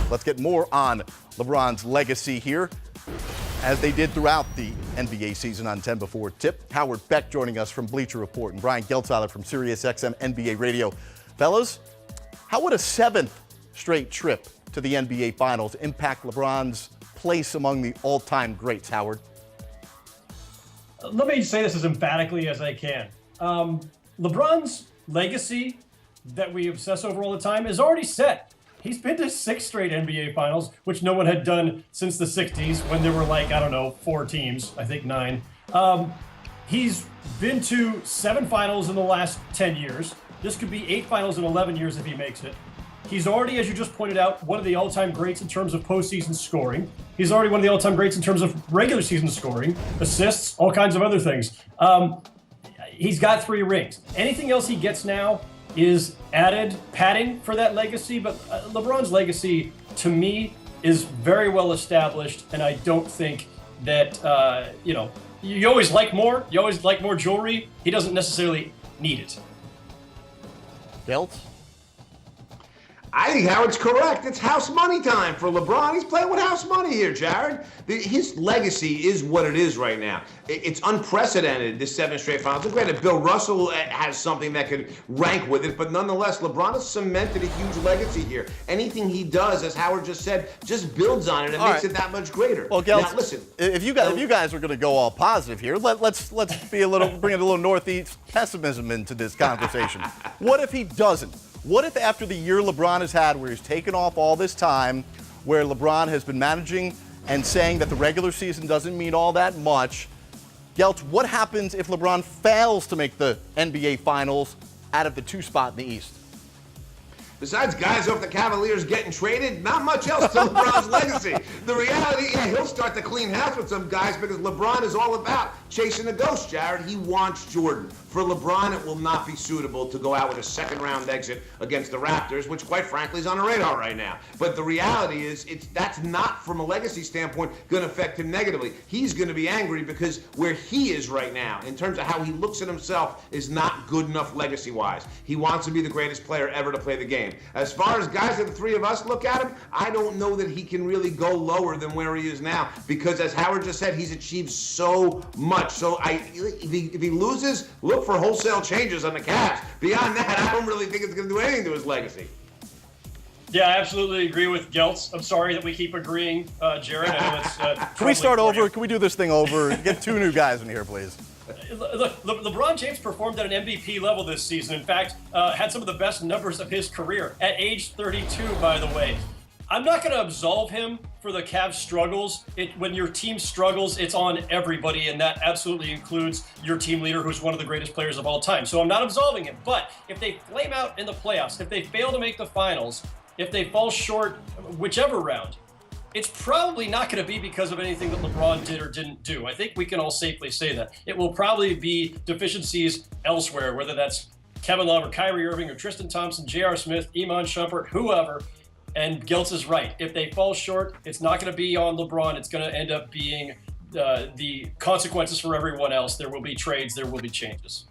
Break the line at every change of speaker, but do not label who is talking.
Let's get more on LeBron's legacy here, as they did throughout the NBA season on 10 Before Tip. Howard Beck joining us from Bleacher Report and Brian Geltzeiler from SiriusXM NBA Radio. Fellas, how would a 7th straight trip to the NBA Finals impact LeBron's place among the all-time greats, Howard?
Let me say this as emphatically as I can. LeBron's legacy that we obsess over all the time is already set. He's been to 6 straight NBA Finals, which no one had done since the 60s when there were 4 teams, I think 9. He's been to 7 finals in the last 10 years. This could be 8 finals in 11 years if he makes it. He's already, as you just pointed out, one of the all-time greats in terms of postseason scoring. He's already one of the all-time greats in terms of regular season scoring, assists, all kinds of other things. He's got 3 rings. Anything else he gets now is added padding for that legacy, but LeBron's legacy, to me, is very well established, and I don't think that, you always like more. You always like more jewelry. He doesn't necessarily need it.
Gelt?
I think Howard's correct. It's house money time for LeBron. He's playing with house money here, Jared. His legacy is what it is right now. It's unprecedented, this 7 straight finals. And granted, Bill Russell has something that could rank with it, but nonetheless, LeBron has cemented a huge legacy here. Anything he does, as Howard just said, just builds on it and makes it that much greater.
Well, Gelt,
now, listen,
if you guys are going to go all positive here, let's be bring a little Northeast pessimism into this conversation. What if he doesn't? What if after the year LeBron has had, where he's taken off all this time, where LeBron has been managing and saying that the regular season doesn't mean all that much, Gelt, what happens if LeBron fails to make the NBA Finals out of the 2 spot in the East?
Besides guys off the Cavaliers getting traded, not much else to LeBron's legacy. The reality, he'll start to clean house with some guys because LeBron is all about chasing a ghost, Jared. He wants Jordan. For LeBron, it will not be suitable to go out with a 2nd-round exit against the Raptors, which, quite frankly, is on the radar right now. But the reality is, that's not, from a legacy standpoint, going to affect him negatively. He's going to be angry because where he is right now, in terms of how he looks at himself, is not good enough legacy-wise. He wants to be the greatest player ever to play the game. As far as guys that the 3 of us look at him, I don't know that he can really go lower than where he is now because, as Howard just said, he's achieved so much. So if he loses, look for wholesale changes on the Cavs. Beyond that, I don't really think it's going to do anything to his legacy.
Yeah, I absolutely agree with Geltz. I'm sorry that we keep agreeing, Jared. I know it's,
Can we start over? Can we do this thing over? Get 2 new guys in here, please.
Look, LeBron James performed at an MVP level this season. In fact, had some of the best numbers of his career at age 32, by the way. I'm not going to absolve him for the Cavs' struggles. When your team struggles, it's on everybody, and that absolutely includes your team leader, who's one of the greatest players of all time. So I'm not absolving him. But if they flame out in the playoffs, if they fail to make the finals, if they fall short whichever round, it's probably not going to be because of anything that LeBron did or didn't do. I think we can all safely say that. It will probably be deficiencies elsewhere, whether that's Kevin Love or Kyrie Irving or Tristan Thompson, J.R. Smith, Iman Shumpert, whoever. And Geltz is right. If they fall short, it's not going to be on LeBron. It's going to end up being the consequences for everyone else. There will be trades. There will be changes.